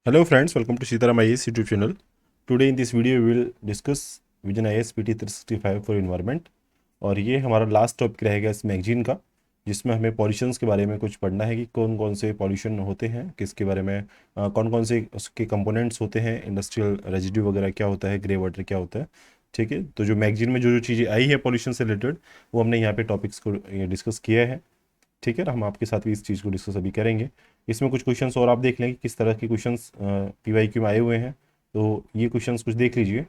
Hello friends, welcome to Sitaram IAS YouTube channel. Today in this video we will discuss Vision IAS PT 365 for environment और ये हमारा last topic रहेगा इस magazine का, जिसमें हमें पॉल्यूशंस के बारे में कुछ पढ़ना है कि कौन कौन से पॉल्यूशन होते हैं, किसके बारे में कौन कौन से उसके कंपोनेंट्स होते हैं, इंडस्ट्रियल रेजिड्यू वगैरह क्या होता है, ग्रे वाटर क्या होता है। ठीक है, तो जो मैगजीन में जो जो चीज़ें आई है पॉल्यूशन से रिलेटेड वो हमने यहाँ पे टॉपिक्स को डिस्कस किया है। ठीक है, हम आपके साथ भी इस चीज़ को डिस्कस अभी करेंगे। इसमें कुछ क्वेश्चंस और आप देख लेंगे किस तरह के क्वेश्चंस PYQ में आए हुए हैं, तो ये क्वेश्चंस कुछ देख लीजिए।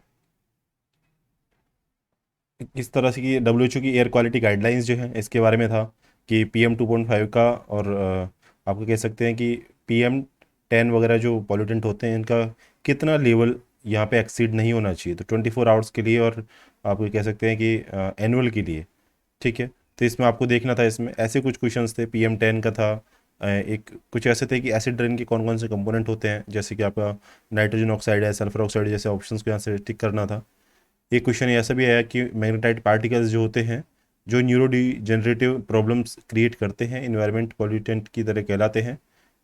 किस तरह से कि WHO की एयर क्वालिटी गाइडलाइंस जो है इसके बारे में था कि PM 2.5 का और आपको कह सकते हैं कि PM 10 वगैरह जो पॉल्यूटेंट होते हैं इनका कितना लेवल यहाँ पे एक्सीड नहीं होना चाहिए, तो 24 आवर्स के लिए और आप कह सकते हैं कि एनुअल के लिए। ठीक है, तो इसमें आपको देखना था, इसमें ऐसे कुछ क्वेश्चंस थे। PM 10 का था, एक कुछ ऐसे थे कि एसिड रेन के कौन कौन से कंपोनेंट होते हैं, जैसे कि आपका नाइट्रोजन ऑक्साइड है, सल्फर ऑक्साइड, जैसे ऑप्शंस को यहाँ से टिक करना था। एक क्वेश्चन ऐसा भी आया कि मैग्नेटाइट पार्टिकल्स जो होते हैं जो न्यूरो डिजेनरेटिव प्रॉब्लम्स क्रिएट करते हैं, इन्वायरमेंट पॉल्यूटेंट की तरह कहलाते हैं।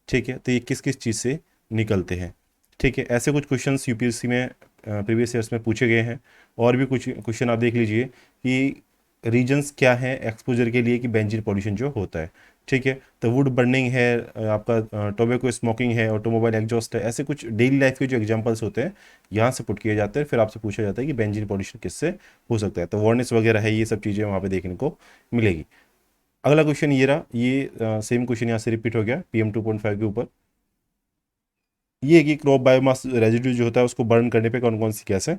ठीक है, तो ये किस किस चीज़ से निकलते हैं। ठीक है, ऐसे कुछ क्वेश्चंस UPSC में प्रीवियस ईयर्स में पूछे गए हैं। और भी कुछ क्वेश्चन आप देख लीजिए कि रीजंस क्या हैं एक्सपोजर के लिए कि बेंजीन पॉल्यूशन जो होता है। ठीक है, तो वुड बर्निंग है, आपका टोबैको स्मोकिंग है, ऑटोमोबाइल एग्जॉस्ट है, ऐसे कुछ डेली लाइफ के जो एग्जांपल्स होते हैं यहाँ से पुट किए जाते हैं। फिर आपसे पूछा जाता है कि बेंजीन पॉल्यूशन किससे हो सकता है, तो वार्निस वगैरह है, ये सब चीज़ें वहाँ पे देखने को मिलेगी। अगला क्वेश्चन ये रहा, ये सेम क्वेश्चन यहाँ से रिपीट हो गया PM 2.5 के ऊपर। ये है कि क्रॉप बायोमास रेजिड्यू जो होता है उसको बर्न करने पे कौन कौन सी गैसें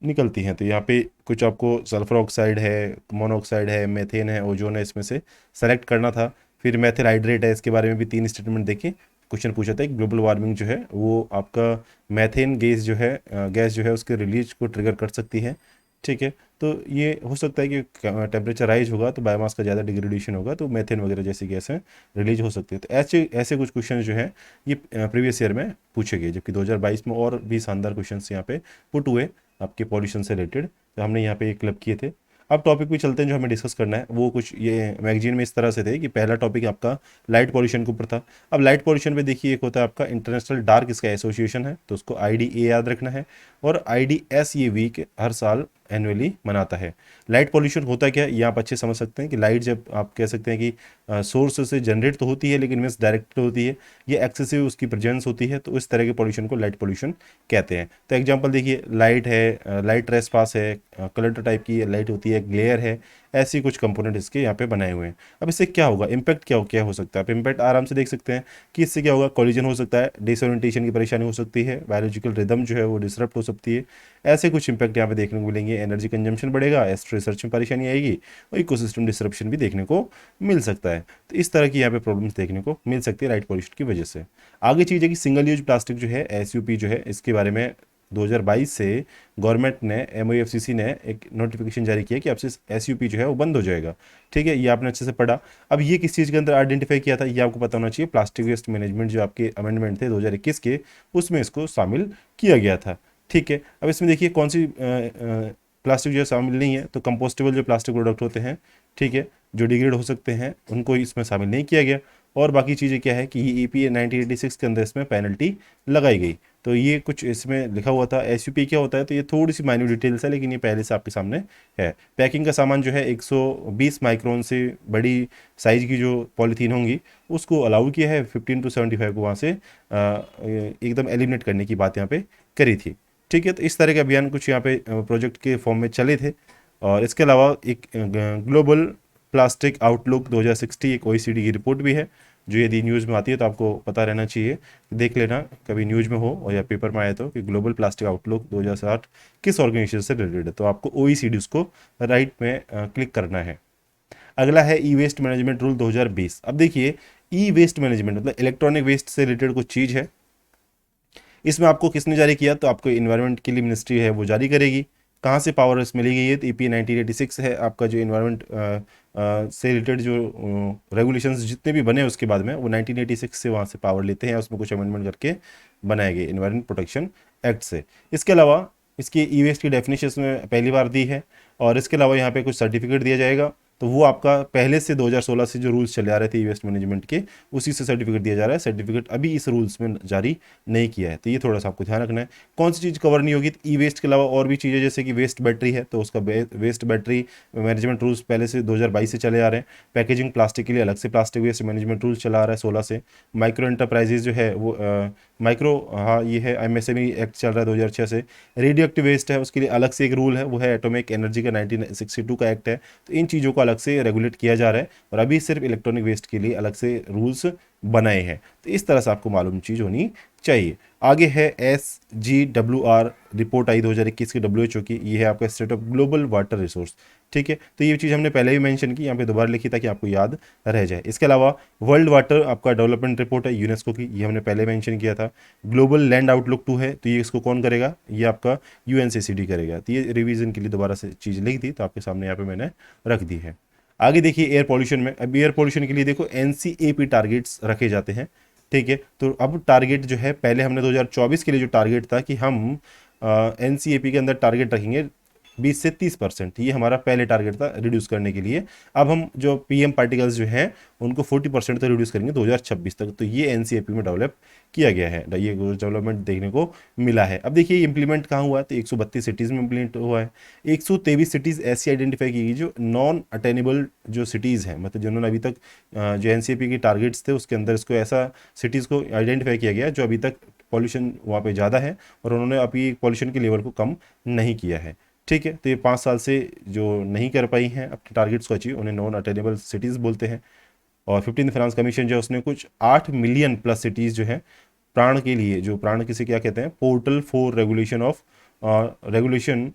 निकलती हैं। तो यहाँ पे कुछ आपको सल्फर ऑक्साइड है, मोनोऑक्साइड है, मेथेन है, ओजोन है, इसमें से सेलेक्ट करना था। फिर मेथिल हाइड्रेट है, इसके बारे में भी 3 स्टेटमेंट देखें। क्वेश्चन पूछा था कि ग्लोबल वार्मिंग जो है वो आपका मैथेन गैस जो है उसके रिलीज को ट्रिगर कर सकती है। ठीक है, तो ये हो सकता है कि टेम्परेचर राइज होगा तो बायोमास का ज़्यादा डिग्रेडेशन होगा, तो मेथेन वगैरह जैसी गैसें रिलीज हो सकती है। तो ऐसे ऐसे कुछ क्वेश्चन जो हैं ये प्रीवियस ईयर में पूछे गए, जबकि 2022 में और भी शानदार क्वेश्चन यहाँ पे पुट हुए आपके पॉल्यूशन से रिलेटेड, तो हमने यहाँ पे क्लब किए थे। अब टॉपिक भी चलते हैं जो हमें डिस्कस करना है, वो कुछ ये मैगजीन में इस तरह से थे कि पहला टॉपिक आपका लाइट पॉल्यूशन के ऊपर था। अब लाइट पॉल्यूशन पे देखिए, एक होता है आपका इंटरनेशनल डार्क स्काई एसोसिएशन है, तो उसको IDA याद रखना है, और IDS ये वीक हर साल एनुअली मनाता है। लाइट पॉल्यूशन होता क्या है ये आप अच्छे समझ सकते हैं कि लाइट जब आप कह सकते हैं कि सोर्स से जनरेट तो होती है लेकिन मिस डायरेक्ट होती है, ये एक्सेसिव उसकी प्रेजेंस होती है, तो इस तरह के पॉल्यूशन को लाइट पॉल्यूशन कहते हैं। तो एग्जांपल देखिए, लाइट है, लाइट ट्रेसपास है, कलर टाइप की लाइट होती है, ग्लेयर है, ऐसी कुछ कंपोनेंट इसके यहाँ पे बनाए हुए हैं। अब इससे क्या होगा, इम्पैक्ट क्या क्या हो सकता है, आप इम्पैक्ट आराम से देख सकते हैं कि इससे क्या होगा, कॉलिजन हो सकता है, डिसोरिएंटेशन की परेशानी हो सकती है, बायोलॉजिकल रिदम जो है वो डिसरप्ट हो सकती है। ऐसे कुछ इंपैक्ट यहाँ पे देखने को मिलेंगे। एनर्जी कंजम्पशन बढ़ेगा, एस्ट्रो रिसर्च में परेशानी आएगी, और इकोसिस्टम डिसरप्शन भी देखने को मिल सकता है। तो इस तरह की यहाँ पे प्रॉब्लम्स देखने को मिल सकती है लाइट पॉल्यूशन की वजह से। आगे चीज़ है कि सिंगल यूज प्लास्टिक जो है, SUP जो है, इसके बारे में 2022 से गवर्नमेंट ने, MOFCC ने एक नोटिफिकेशन जारी किया कि अब से SUP जो है वो बंद हो जाएगा। ठीक है, ये आपने अच्छे से पढ़ा। अब ये किस चीज़ के अंदर आइडेंटिफाई किया था ये आपको पता होना चाहिए। प्लास्टिक वेस्ट मैनेजमेंट जो आपके अमेंडमेंट थे 2021 के, उसमें इसको शामिल किया गया था। ठीक है, अब इसमें देखिए कौन सी प्लास्टिक जो है शामिल नहीं है, तो कंपोस्टेबल जो प्लास्टिक प्रोडक्ट होते हैं, ठीक है, जो डिग्रेड हो सकते हैं, उनको इसमें शामिल नहीं किया गया। और बाकी चीज़ें क्या है कि EPA 1986 के अंदर इसमें पेनल्टी लगाई गई। तो ये कुछ इसमें लिखा हुआ था। SUP क्या होता है, तो ये थोड़ी सी माइन्यूट डिटेल्स है, लेकिन ये पहले से आपके सामने है। पैकिंग का सामान जो है 120 माइक्रोन से बड़ी साइज की जो पॉलीथीन होंगी उसको अलाउ किया है। 15 to 75 को वहाँ से एकदम एलिमिनेट करने की बात यहाँ पे करी थी। ठीक है, तो इस तरह के अभियान कुछ यहाँ पे प्रोजेक्ट के फॉर्म में चले थे। और इसके अलावा एक ग्लोबल प्लास्टिक आउटलुक 2060 एक OECD की रिपोर्ट भी है, जो यदि न्यूज़ में आती है तो आपको पता रहना चाहिए, देख लेना कभी न्यूज़ में हो और या पेपर में आए तो, कि ग्लोबल प्लास्टिक आउटलुक 2060 किस ऑर्गेनाइजेशन से रिलेटेड है, तो आपको OECD उसको राइट में क्लिक करना है। अगला है ई वेस्ट मैनेजमेंट रूल 2020। अब देखिए, ई वेस्ट मैनेजमेंट मतलब इलेक्ट्रॉनिक वेस्ट से रिलेटेड कुछ चीज़ है। इसमें आपको किसने जारी किया, तो आपको इन्वायरमेंट के लिए मिनिस्ट्री है वो जारी करेगी। कहाँ से पावर इसमें ली गई है, तो EPA 1986 है आपका, जो इन्वायरमेंट से रिलेटेड जो रेगुलेशंस जितने भी बने उसके बाद में वो 1986 से वहाँ से पावर लेते हैं, उसमें कुछ अमेंडमेंट करके बनाए गए इन्वायरमेंट प्रोटेक्शन एक्ट से। इसके अलावा इसकी ई वेस्ट की डेफिनेशन में पहली बार दी है, और इसके अलावा यहाँ पे कुछ सर्टिफिकेट दिया जाएगा तो वो आपका पहले से 2016 से जो रूल्स चले आ रहे थे ई वेस्ट मैनेजमेंट के, उसी से सर्टिफिकेट दिया जा रहा है। सर्टिफिकेट अभी इस रूल्स में जारी नहीं किया है, तो ये थोड़ा सा आपको ध्यान रखना है। कौन सी चीज़ कवर नहीं होगी, तो ई वेस्ट के अलावा और भी चीज़ें, जैसे कि वेस्ट बैटरी है तो उसका वेस्ट बैटरी मैनेजमेंट रूल्स पहले से 2022 से चले आ रहे हैं। पैकेजिंग प्लास्टिक के लिए अलग से प्लास्टिक वेस्ट मैनेजमेंट रूल्स चला आ रहा है 16 से। माइक्रो एंटरप्राइजेज जो है वो माइक्रो, हाँ ये है, एमएसएमई एक्ट चल रहा है 2006 से। रेडियो एक्टिव वेस्ट है उसके लिए अलग से एक रूल है, वो है एटॉमिक एनर्जी का 1962 का एक्ट है। तो इन चीज़ों को अलग से रेगुलेट किया जा रहा है, और अभी सिर्फ इलेक्ट्रॉनिक वेस्ट के लिए अलग से रूल्स बनाए हैं। तो इस तरह से आपको मालूम चीज़ होनी चाहिए। आगे है SGWR रिपोर्ट आई 2021 की WHO की, ये है आपका state of global water resource. ठीक है, तो ये चीज़ हमने पहले भी मेंशन की, यहाँ पे दोबारा लिखी ताकि आपको याद रह जाए। इसके अलावा वर्ल्ड वाटर आपका डेवलपमेंट रिपोर्ट है यूनेस्को की, ये हमने पहले मेंशन किया था। ग्लोबल लैंड आउटलुक 2 है, तो ये इसको कौन करेगा, ये आपका UNCCD करेगा। तो ये रिवीजन के लिए दोबारा से चीज़ लिख दी, तो आपके सामने यहाँ पे मैंने रख दी है। आगे देखिए एयर पॉल्यूशन में, अब एयर पॉल्यूशन के लिए देखो NCAP टारगेट्स रखे जाते हैं। ठीक है, तो अब टारगेट जो है, पहले हमने 2024 के लिए जो टारगेट था कि हम NCAP के अंदर टारगेट रखेंगे 20 से 30%, ये हमारा पहले टारगेट था रिड्यूस करने के लिए। अब हम जो PM पार्टिकल्स जो हैं उनको 40% तक रिड्यूस करेंगे 2026 तक। तो ये NCAP में डेवलप किया गया है, ये डेवलपमेंट देखने को मिला है। अब देखिए इम्प्लीमेंट कहाँ हुआ है, तो 132 सिटीज़ में इम्प्लीमेंट हुआ है। 123 सिटीज़ ऐसी आइडेंटिफाई की गई जो नॉन अटेनेबल जो सिटीज़ हैं, मतलब जिन्होंने अभी तक जो NCAP के टारगेट्स थे उसके अंदर इसको ऐसा सिटीज़ को आइडेंटिफाई किया गया जो अभी तक पॉल्यूशन वहाँ पे ज़्यादा है और उन्होंने अभी पॉल्यूशन के लेवल को कम नहीं किया है। ठीक है, तो ये 5 साल से जो नहीं कर पाई हैं अपने टारगेट्स को अचीव, उन्हें नॉन अटेनेबल सिटीज़ बोलते हैं। और 15th फाइनेंस कमीशन जो है उसने कुछ 8 मिलियन प्लस सिटीज़ जो है प्राण के लिए, जो प्राण किसे क्या कहते हैं, portal for regulation of regulation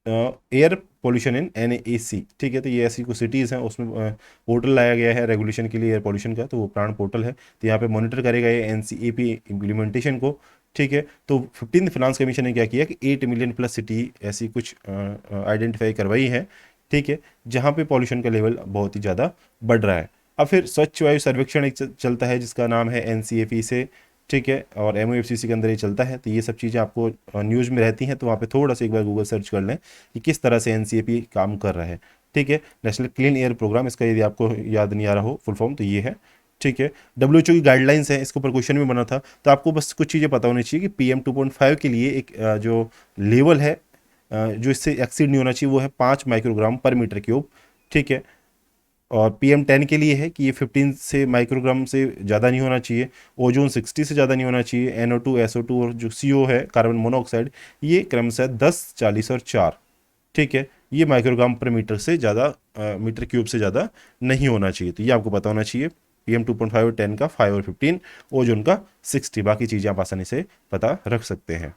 air pollution in NAC। ठीक है, तो ये ऐसी कुछ सिटीज़ हैं उसमें पोर्टल लाया गया है रेगुलेशन के लिए एयर पोल्यूशन का, तो वो प्राण पोर्टल है। तो यहाँ पे मॉनिटर करेगा ये NCAP इम्प्लीमेंटेशन को। ठीक है, तो 15th फाइनेंस कमीशन ने क्या किया कि 8 मिलियन प्लस सिटी ऐसी कुछ आइडेंटिफाई करवाई है। ठीक है, जहाँ पे पॉल्यूशन का लेवल बहुत ही ज़्यादा बढ़ रहा है। अब फिर स्वच्छ वायु सर्वेक्षण एक चलता है जिसका नाम है NCAP से। ठीक है, और MOFCC के अंदर ये चलता है। तो ये सब चीज़ें आपको न्यूज़ में रहती हैं, तो वहाँ पे थोड़ा सा एक बार गूगल सर्च कर लें कि किस तरह से NCAP काम कर रहा है। ठीक है, नेशनल क्लीन एयर प्रोग्राम, इसका यदि आपको याद नहीं आ रहा हो फुल फॉर्म, तो ये है। ठीक है, WHO की गाइडलाइंस है, इसके ऊपर क्वेश्चन भी बना था, तो आपको बस कुछ चीज़ें पता होनी चाहिए कि PM 2.5 के लिए एक जो लेवल है जो इससे एक्सीड नहीं होना चाहिए वो है 5 माइक्रोग्राम पर मीटर क्यूब। ठीक है, और PM10 के लिए है कि ये 15 से माइक्रोग्राम से ज़्यादा नहीं होना चाहिए। ओजोन 60 से ज़्यादा नहीं होना चाहिए। NO2 SO2 और जो CO है कार्बन मोनोऑक्साइड, ये क्रमशः 10, 40 और 4। ठीक है, ये माइक्रोग्राम पर मीटर से ज़्यादा मीटर क्यूब से ज़्यादा नहीं होना चाहिए। तो ये आपको पता होना चाहिए। PM 2.5 और 10 का 5 और 15, ओजोन का 60, बाकी चीज़ें आप आसानी से पता रख सकते हैं।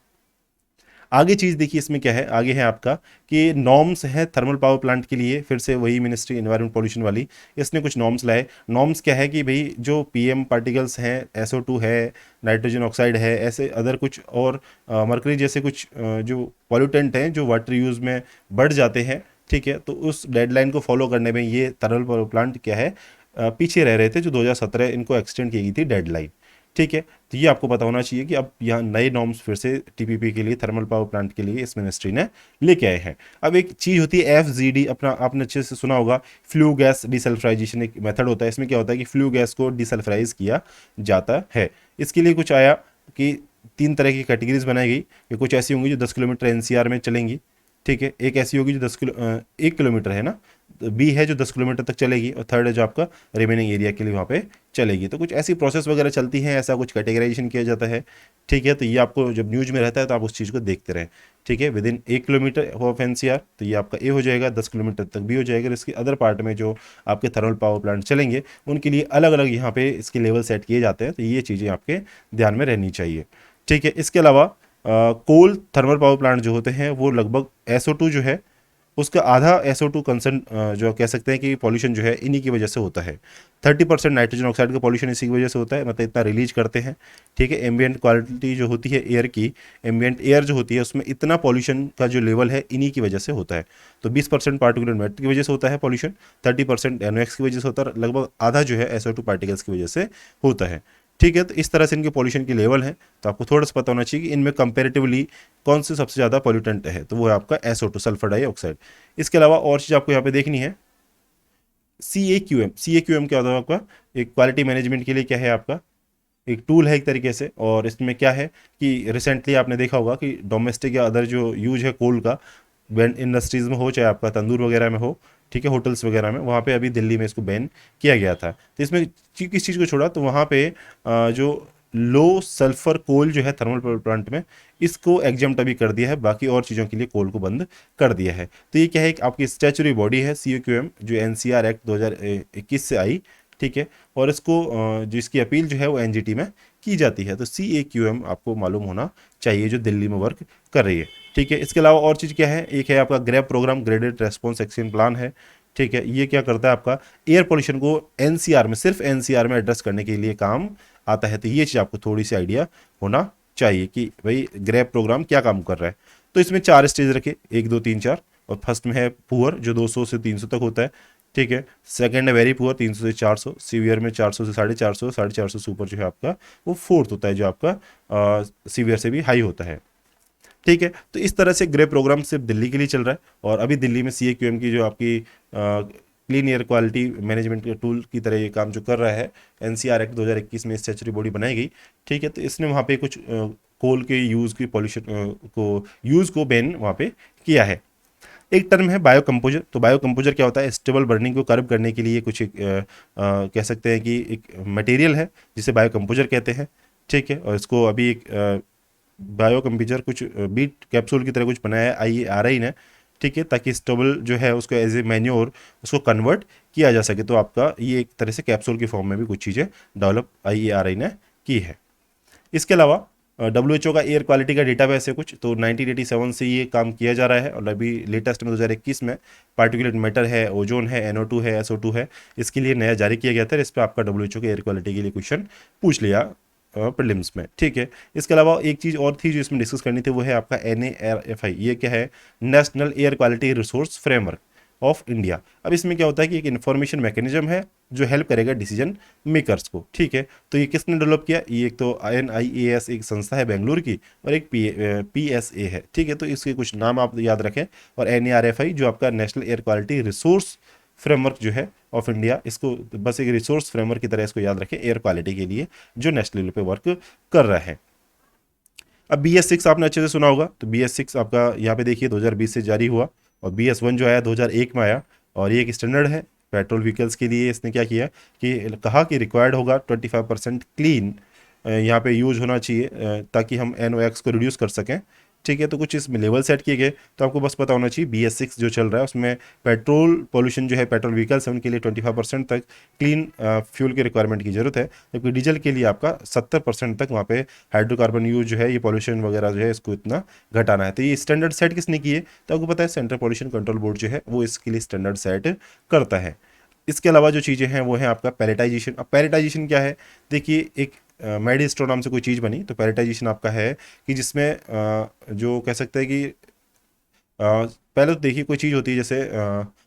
आगे चीज़ देखिए इसमें क्या है, आगे है आपका कि नॉर्म्स है थर्मल पावर प्लांट के लिए, फिर से वही मिनिस्ट्री एनवायरमेंट पॉल्यूशन वाली, इसने कुछ नॉर्म्स लाए। नॉर्म्स क्या है कि भाई जो PM पार्टिकल्स हैं, SO2 है, नाइट्रोजन ऑक्साइड है, ऐसे अदर कुछ और मरकरी जैसे कुछ जो पॉल्यूटेंट हैं जो वाटर यूज़ में बढ़ जाते हैं। ठीक है, तो उस डेडलाइन को फॉलो करने में ये थर्मल पावर प्लांट क्या है, पीछे रह रहे थे, जो 2017 इनको एक्सटेंड की गई थी डेडलाइन। ठीक है, तो ये आपको पता होना चाहिए कि अब यहाँ नए नॉर्म्स फिर से TPP के लिए, थर्मल पावर प्लांट के लिए इस मिनिस्ट्री ने लेके आए हैं। अब एक चीज़ होती है FGD, अपना आपने अच्छे से सुना होगा, फ्लू गैस डिसल्फ्राइजेशन एक मेथड होता है। इसमें क्या होता है कि फ्लू गैस को डिसल्फ्राइज किया जाता है। इसके लिए कुछ आया कि 3 तरह की कैटेगरीज बनाई गई कि कुछ ऐसी होंगी जो 10 किलोमीटर NCR में चलेंगी। ठीक है, एक ऐसी होगी जो 1 किलोमीटर है ना, B है जो 10 किलोमीटर तक चलेगी, और थर्ड है जो आपका रिमेनिंग एरिया के लिए वहाँ पे चलेगी। तो कुछ ऐसी प्रोसेस वगैरह चलती हैं, ऐसा कुछ कैटेगराइजेशन किया जाता है। ठीक है, तो ये आपको जब न्यूज़ में रहता है तो आप उस चीज़ को देखते रहें। ठीक है, with in 1 kilometre of NCR, तो ये आपका A हो जाएगा, 10 किलोमीटर तक B हो जाएगा। इसके अदर पार्ट में जो आपके थर्मल पावर प्लांट चलेंगे उनके लिए अलग अलग यहाँ पे इसके लेवल सेट किए जाते हैं। तो ये चीज़ें आपके ध्यान में रहनी चाहिए। ठीक है, इसके अलावा कोल थर्मल पावर प्लांट जो होते हैं वो लगभग SO2 जो है उसका आधा SO2 कंसर्न जो कह सकते हैं कि पॉल्यूशन जो है इन्हीं की वजह से होता है। 30% नाइट्रोजन ऑक्साइड का पॉल्यूशन इसी की वजह से होता है, मतलब इतना रिलीज करते हैं। ठीक है, एम्बियंट क्वालिटी जो होती है एयर की, एम्बियंट एयर जो होती है उसमें इतना पॉल्यूशन का जो लेवल है इन्हीं की वजह से होता है। तो 20% पार्टिकुलर मैटर की वजह से होता है पॉल्यूशन, 30% NOx की वजह से होता है, लगभग आधा जो है SO2 पार्टिकल्स की वजह से होता है। ठीक है। तो इस तरह से इनके पॉल्यूशन की लेवल है, तो आपको थोड़ा सा पता होना चाहिए कि इनमें कंपेरेटिवली कौन से सबसे ज़्यादा पॉल्यूटेंट है, तो वो है आपका SO2 सल्फर डाइऑक्साइड। इसके अलावा और चीज़ आपको यहाँ पे देखनी है, CAQM। CAQM क्या होता है आपका, एक क्वालिटी मैनेजमेंट के लिए क्या है आपका, एक टूल है एक तरीके से। और इसमें क्या है कि रिसेंटली आपने देखा होगा कि डोमेस्टिक या अदर जो यूज है कोल का, बैन इंडस्ट्रीज़ में हो, चाहे आपका तंदूर वगैरह में हो, ठीक है, होटल्स वगैरह में, वहाँ पे अभी दिल्ली में इसको बैन किया गया था। तो इसमें किस चीज़ को छोड़ा, तो वहाँ पे जो लो सल्फर कोल जो है थर्मल पावर प्लांट में, इसको एग्जम्प्ट अभी कर दिया है, बाकी और चीज़ों के लिए कोल को बंद कर दिया है। तो ये क्या है, आपकी स्टैचुरी बॉडी है CAQM, जो NCR एक्ट 2021 से आई, ठीक है। और इसको जिसकी अपील जो है वो NGT में की जाती है। तो CAQM आपको मालूम होना चाहिए, जो दिल्ली में वर्क कर रही है, ठीक है। इसके अलावा और चीज़ क्या है, एक है आपका GRAP program, graded response action plan है, ठीक है। ये क्या करता है, आपका एयर पोल्यूशन को NCR में, सिर्फ NCR में एड्रेस करने के लिए काम आता है। तो ये चीज़ आपको थोड़ी सी आइडिया होना चाहिए कि भाई ग्रैप प्रोग्राम क्या काम कर रहा है। तो इसमें 4 स्टेज रखे, 1 2 3 4। और फर्स्ट में है पुअर, जो 200 से 300 तक होता है, ठीक है। सेकंड है वेरी पुअर, 300 से 400। सीवियर में 400 से 450, 450 सुपर जो है आपका, वो फोर्थ होता है, जो आपका सीवियर से भी हाई होता है, ठीक है। तो इस तरह से ग्रे प्रोग्राम सिर्फ दिल्ली के लिए चल रहा है। और अभी दिल्ली में CAQM की जो आपकी क्लीन एयर क्वालिटी मैनेजमेंट के टूल की तरह ये काम जो कर रहा है, NCR एक्ट 2021 में स्टैच्यूटरी बॉडी बनाई गई, ठीक है। तो इसने वहाँ पे कुछ कोल के यूज़ की पॉल्यूशन को यूज़ को बैन वहाँ पे किया है। एक टर्म है बायो कंपोजर। तो बायो कंपोजर क्या होता है, स्टेबल बर्निंग को कर्ब करने के लिए कुछ एक कह सकते हैं कि एक मटेरियल है जिसे बायो कंपोजर कहते हैं, ठीक है। और इसको अभी एक बायो कंपोजर कुछ बीट कैप्सूल की तरह कुछ बनाया है IARI ने, ठीक है, ताकि स्टेबल जो है उसको एज ए मैन्योर उसको कन्वर्ट किया जा सके। तो आपका ये एक तरह से कैप्सूल की फॉर्म में भी कुछ चीज़ें डेवलप IARI ने की है। इसके अलावा WHO का एयर क्वालिटी का डेटाबेस है कुछ, तो 1987 से ये काम किया जा रहा है। और अभी लेटेस्ट में 2021 में पार्टिकुलेट मैटर है, ओजोन है, NO2 है, SO2 है, इसके लिए नया जारी किया गया था। इस पर आपका WHO के एयर क्वालिटी के लिए क्वेश्चन पूछ लिया प्रीलिम्स में, ठीक है। इसके अलावा एक चीज़ और थी जो इसमें डिस्कस करनी थी, वो है आपका NARFI। ये क्या है, national air quality resource framework of India. अब इसमें क्या होता है कि एक इन्फॉर्मेशन मैकेनिज्म है जो हेल्प करेगा डिसीजन मेकर्स को, ठीक है। तो ये किसने डेवलप किया, ये एक तो NIAS एक संस्था है बेंगलुरु की, और एक PSA है, ठीक है। तो इसके कुछ नाम आप याद रखें। और NARFI जो आपका national air quality resource framework जो है ऑफ इंडिया, इसको बस एक रिसोर्स फ्रेमवर्क की तरह इसको याद रखें एयर क्वालिटी के लिए, जो नेशनल लेवल पे वर्क कर रहा है। अब BS6 आपने अच्छे से सुना होगा। तो BS6 आपका यहाँ पे देखिए 2020 से जारी हुआ, और BS1 जो आया 2001 में आया। और ये एक स्टैंडर्ड है पेट्रोल व्हीकल्स के लिए। इसने क्या किया कि कहा कि रिक्वायर्ड होगा 25% क्लीन यहाँ पे यूज होना चाहिए, ताकि हम NOx को रिड्यूस कर सकें, ठीक है। तो कुछ इसमें लेवल सेट किए गए। तो आपको बस पता होना चाहिए BS6 जो चल रहा है उसमें पेट्रोल पोल्यूशन जो है, पेट्रोल व्हीकल्स है उनके लिए 25% तक क्लीन फ्यूल की रिक्वायरमेंट की जरूरत है, जबकि डीजल के लिए आपका 70% तक वहाँ पे हाइड्रोकार्बन यूज जो है, ये पॉल्यूशन वगैरह जो है, इसको इतना घटाना है। तो ये स्टैंडर्ड सेट किसने किए, तो आपको पता है सेंट्रल पॉल्यूशन कंट्रोल बोर्ड जो है वो इसके लिए स्टैंडर्ड सेट करता है। इसके अलावा जो चीज़ें हैं वो है आपका पैलेटाइजेशन। अब पैलेटाइजेशन क्या है, देखिए एक मेडिस्टो नाम से कोई चीज़ बनी, तो पैलेटाइजेशन आपका है कि जिसमें जो कह सकते हैं कि पहले तो देखिए कोई चीज़ होती है जैसे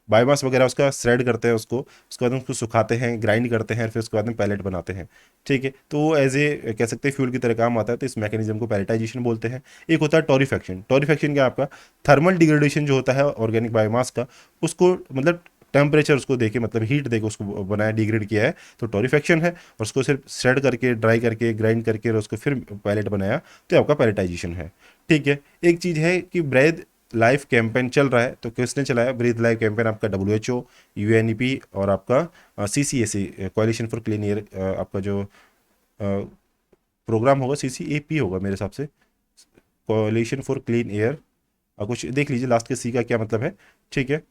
बायोमास वगैरह, उसका श्रेड करते हैं उसको, उसके बाद उसको सुखाते हैं, ग्राइंड करते हैं, फिर उसके बाद में पैलेट बनाते हैं, ठीक है। तो वो एज ए कह सकते हैं फ्यूल की तरह काम आता है। तो इस मैकेनिज्म को पैलेटाइजेशन बोलते हैं। एक होता है टोरिफेक्शन। टोरिफेक्शन क्या आपका थर्मल डिग्रेडेशन जो होता है ऑर्गेनिक बायोमास का, उसको मतलब टेम्परेचर उसको देके, मतलब हीट देके उसको बनाया, डिग्रेड किया है, तो टोरिफेक्शन है। और उसको सिर्फ श्रेड करके, ड्राई करके, ग्राइंड करके और उसको फिर पैलेट बनाया, तो आपका पैलेटाइजेशन है, ठीक है। एक चीज़ है कि ब्रेथ लाइफ कैंपेन चल रहा है। तो किसने चलाया ब्रीथ लाइफ कैंपेन, आपका WHO, UNEP और आपका CCAC कोalition फॉर क्लीन एयर। आपका जो प्रोग्राम होगा CCAP होगा मेरे हिसाब से, कोalition फॉर क्लीन एयर। कुछ देख लीजिए लास्ट के C का क्या मतलब है, ठीक है।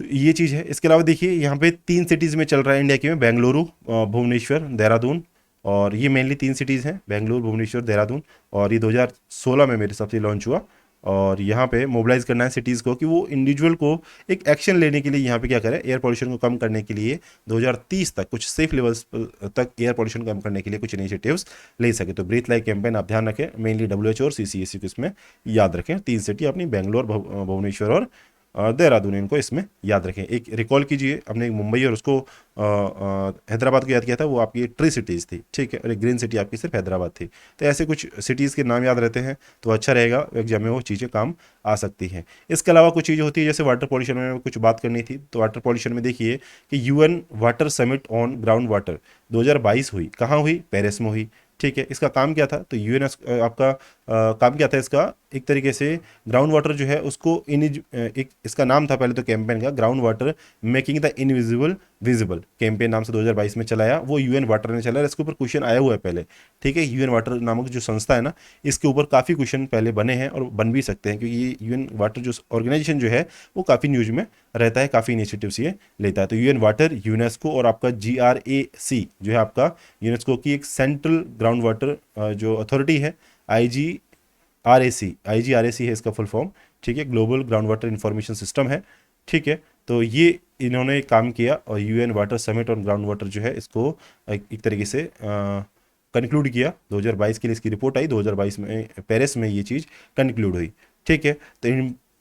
तो ये चीज़ है। इसके अलावा देखिए यहाँ पे 3 सिटीज़ में चल रहा है इंडिया की में, बेंगलुरु, भुवनेश्वर, देहरादून। और ये मेनली 3 सिटीज़ हैं, बेंगलुरु, भुवनेश्वर, देहरादून। और ये 2016 में मेरे हिसाब से लॉन्च हुआ। और यहाँ पे मोबिलाइज करना है सिटीज़ को कि वो इंडिविजुअल को एक एक्शन लेने के लिए यहाँ पे क्या करें, एयर पोल्यूशन को कम करने के लिए 2030 तक कुछ सेफ लेवल्स तक एयर पोल्यूशन कम करने के लिए कुछ इनिशिएटिव्स ले सके। तो ब्रीथ लाइक कैंपेन आप ध्यान रखें, मेनली WHO और CCAC को इसमें याद रखें। 3 सिटी अपनी बेंगलोर, भुवनेश्वर और देहरादून, इनको इसमें याद रखें। एक रिकॉल कीजिए, हमने एक मुंबई और उसको हैदराबाद को याद किया था, वो आपकी ट्री सिटीज़ थी, ठीक है, और एक ग्रीन सिटी आपकी सिर्फ हैदराबाद थी। तो ऐसे कुछ सिटीज़ के नाम याद रहते हैं तो अच्छा रहेगा, एग्जाम में वो चीज़ें काम आ सकती हैं। इसके अलावा कुछ चीज़ें होती है, जैसे वाटर पॉल्यूशन में कुछ बात करनी थी, तो वाटर पॉल्यूशन में देखिए कि UN water summit on ground water 2022 हुई, कहाँ हुई? पेरिस में हुई, ठीक है। इसका काम क्या था? तो यूएन आपका काम क्या था इसका? एक तरीके से ग्राउंड वाटर जो है उसको एक इसका नाम था पहले तो कैंपेन का, ground water making the invisible visible, campaign नाम से 2022 में चलाया, वो यूएन वाटर ने चलाया। इसके ऊपर क्वेश्चन आया हुआ है पहले, ठीक है। यूएन वाटर नामक जो संस्था है ना, इसके ऊपर काफ़ी क्वेश्चन पहले बने हैं और बन भी सकते हैं, क्योंकि ये यूएन वाटर जो ऑर्गेनाइजेशन जो है वो काफ़ी न्यूज में रहता है, काफ़ी इनिशिएटिव्स ये लेता है। तो यूएन वाटर, यूनेस्को और आपका GRAC जो है आपका यूनेस्को की एक सेंट्रल ग्राउंड वाटर जो अथॉरिटी है, IGRAC है इसका फुल फॉर्म, ठीक है, global ground water information system है, ठीक है। तो ये इन्होंने काम किया और UN water summit on ground water जो है इसको एक तरीके से कंक्लूड किया 2022 के लिए। इसकी रिपोर्ट आई 2022 में, पेरिस में ये चीज़ कंक्लूड हुई, ठीक है। तो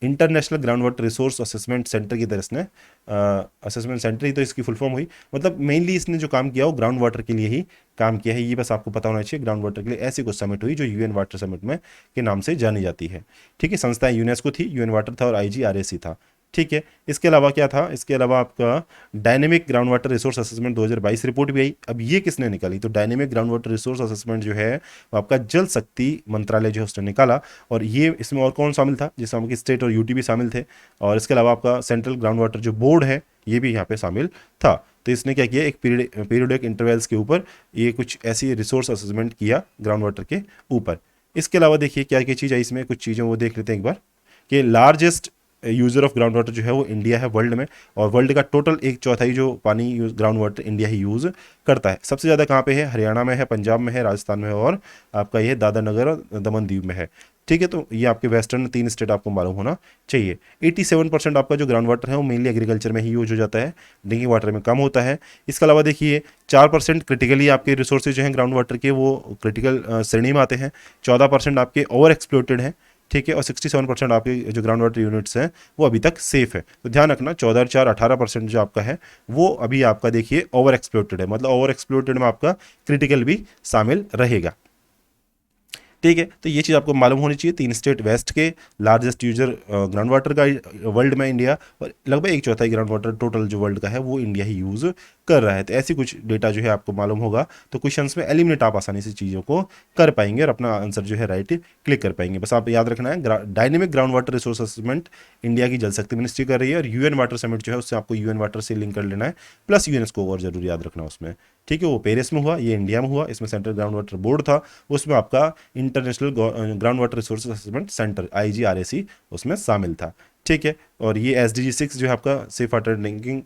international ground water resource assessment centre की तरह इसने असेसमेंट सेंटर ही तो इसकी फुल फॉर्म हुई, मतलब मेनली इसने जो काम किया वो ग्राउंड वाटर के लिए ही काम किया है। ये बस आपको पता होना चाहिए, ग्राउंड वाटर के लिए ऐसी कुछ समिट हुई जो यूएन वाटर समिट में के नाम से जानी जाती है, ठीक है। संस्थाएं यूनेस्को थी, यूएन वाटर था और IGRAC था, ठीक है। इसके अलावा क्या था? इसके अलावा आपका dynamic ground water resource assessment 2022 report भी आई। अब ये किसने निकाली? तो dynamic ground water resource assessment जो है वो आपका जल शक्ति मंत्रालय जो है उसने निकाला। और ये इसमें और कौन शामिल था? जिसमें आपकी स्टेट और यूटी भी शामिल थे, और इसके अलावा आपका सेंट्रल ग्राउंड वाटर जो बोर्ड है ये भी यहाँ पे शामिल था। तो इसने क्या किया, एक पीरियडिक इंटरवल्स के ऊपर ये कुछ ऐसी रिसोर्स असेसमेंट किया ग्राउंड वाटर के ऊपर। इसके अलावा देखिए क्या क्या चीज़ है इसमें, कुछ चीज़ें वो देख लेते हैं एक बार, कि largest user of ground water जो है वो इंडिया है वर्ल्ड में, और वर्ल्ड का टोटल 1/4 जो पानी ग्राउंड वाटर इंडिया ही यूज़ करता है। सबसे ज़्यादा कहाँ पे है? हरियाणा में है, पंजाब में है, राजस्थान में है, और आपका ये दादरा नगर और दमन दीव में है, ठीक है। तो ये आपके वेस्टर्न 3 स्टेट आपको मालूम होना चाहिए। 87% आपका जो ग्राउंड वाटर है वो मेनली एग्रीकल्चर में ही यूज हो जाता है, ड्रिंकिंग वाटर में कम होता है। इसके अलावा देखिए 4% क्रिटिकली आपके रिसोर्सेज जो हैं ग्राउंड वाटर के वो क्रिटिकल श्रेणी में आते हैं, 14% आपके ओवर एक्सप्लोटेड हैं, ठीक है, और 67% आपके जो ग्राउंड वाटर यूनिट्स हैं वो अभी तक सेफ है। तो ध्यान रखना 14 4 18% जो आपका है वो अभी आपका देखिए ओवर एक्सप्लोटेड है, मतलब ओवर एक्सप्लोटेड में आपका क्रिटिकल भी शामिल रहेगा, ठीक है। तो ये चीज़ आपको मालूम होनी चाहिए। 3 स्टेट वेस्ट के लार्जेस्ट यूजर ग्राउंड वाटर का वर्ल्ड में इंडिया, और लगभग 1/4 ग्राउंड वाटर टोटल जो वर्ल्ड का है वो इंडिया ही यूज़ कर रहा है। तो ऐसी कुछ डेटा जो है आपको मालूम होगा तो क्वेश्चंस में एलिमिनेट आप आसानी से चीज़ों को कर पाएंगे और अपना आंसर जो है राइट क्लिक कर पाएंगे। बस आप याद रखना है dynamic ground water resource assessment India की जल शक्ति मिनिस्ट्री कर रही है, और यूएन वाटर समिट जो है उससे आपको यूएन वाटर से लिंक कर लेना है, प्लस यूनेस्को और जरूर याद रखना उसमें, ठीक है। वो पेरिस में हुआ, ये इंडिया में हुआ, इसमें सेंट्रल ग्राउंड वाटर बोर्ड था, उसमें आपका international ground water resource assessment centre IGRAC उसमें शामिल था, ठीक है। और ये SDG 6 जो है आपका safe water drinking